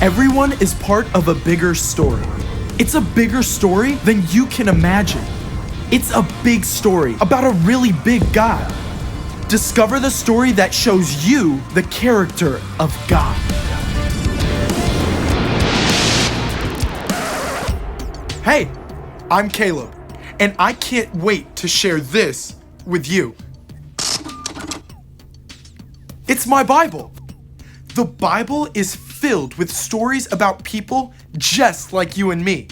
Everyone is part of a bigger story. It's a bigger story than you can imagine. It's a big story about a really big God. Discover the story that shows you the character of God. Hey, I'm Caleb, and I can't wait to share this with you. It's my Bible. The Bible is filled with stories about people just like you and me.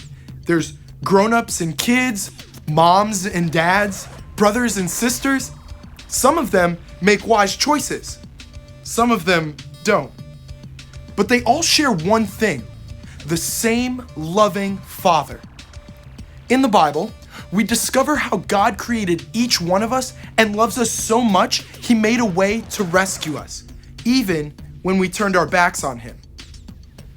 There's grown-ups and kids, moms and dads, brothers and sisters. Some of them make wise choices. Some of them don't. But they all share one thing: the same loving Father. In the Bible, we discover how God created each one of us and loves us so much, He made a way to rescue us, even when we turned our backs on Him.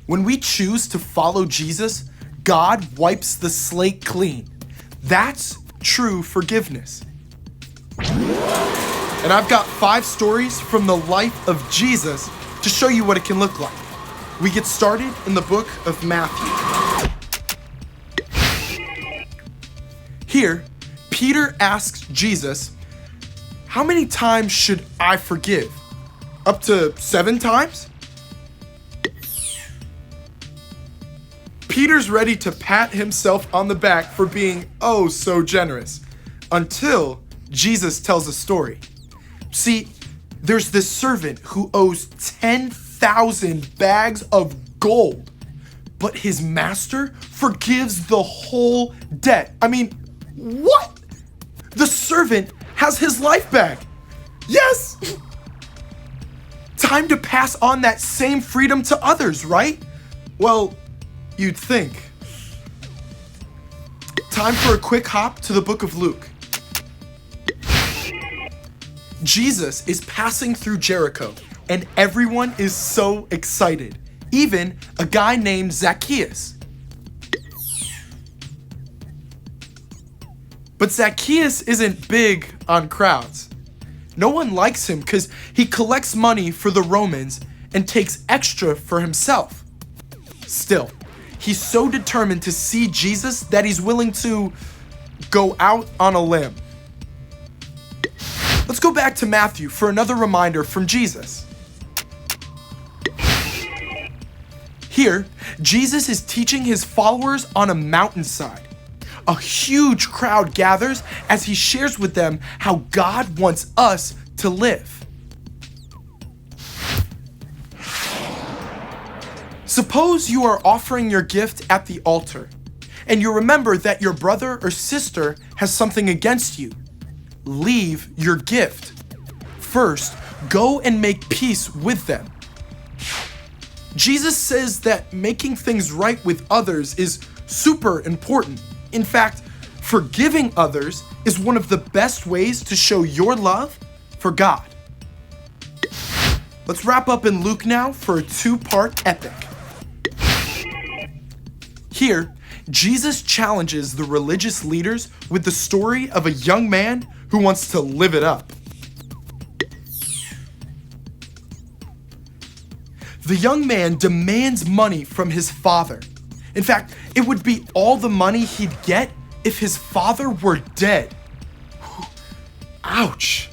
When we choose to follow Jesus, God wipes the slate clean. That's true forgiveness. And I've got 5 stories from the life of Jesus to show you what it can look like. We get started in the book of Matthew. Here, Peter asks Jesus, "How many times should I forgive? Up to 7 times?" Peter's ready to pat himself on the back for being oh so generous, until Jesus tells a story. See, there's this servant who owes 10,000 bags of gold, but his master forgives the whole debt. I mean, what? The servant has his life back. Yes! Time to pass on that same freedom to others, right? Well, you'd think. Time for a quick hop to the book of Luke. Jesus is passing through Jericho, and everyone is so excited, even a guy named Zacchaeus. But Zacchaeus isn't big on crowds. No one likes him because he collects money for the Romans and takes extra for himself. Still, he's so determined to see Jesus that he's willing to go out on a limb. Let's go back to Matthew for another reminder from Jesus. Here, Jesus is teaching his followers on a mountainside. A huge crowd gathers as he shares with them how God wants us to live. Suppose you are offering your gift at the altar, and you remember that your brother or sister has something against you. Leave your gift. First, go and make peace with them. Jesus says that making things right with others is super important. In fact, forgiving others is one of the best ways to show your love for God. Let's wrap up in Luke now for a 2-part epic. Here, Jesus challenges the religious leaders with the story of a young man who wants to live it up. The young man demands money from his father. In fact, it would be all the money he'd get if his father were dead. Ouch.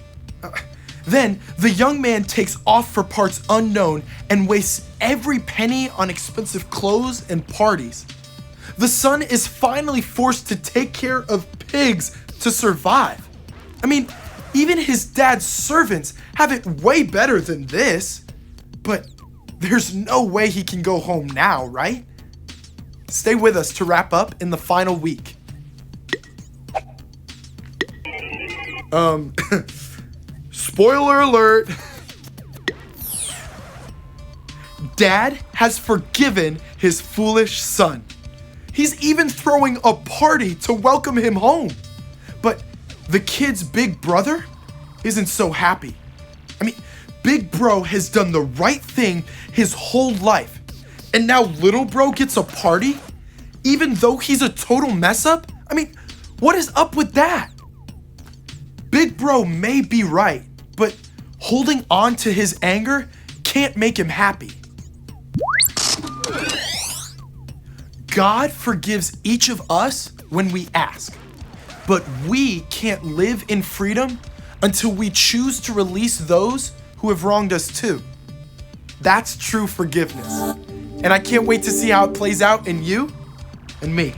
Then the young man takes off for parts unknown and wastes every penny on expensive clothes and parties. The son is finally forced to take care of pigs to survive. I mean, even his dad's servants have it way better than this. But there's no way he can go home now, right? Stay with us to wrap up in the final week. Spoiler alert. Dad has forgiven his foolish son. He's even throwing a party to welcome him home. But the kid's big brother isn't so happy. I mean, Big Bro has done the right thing his whole life. And now little bro gets a party? Even though he's a total mess up? I mean, what is up with that? Big Bro may be right, but holding on to his anger can't make him happy. God forgives each of us when we ask, but we can't live in freedom until we choose to release those who have wronged us too. That's true forgiveness. And I can't wait to see how it plays out in you and me.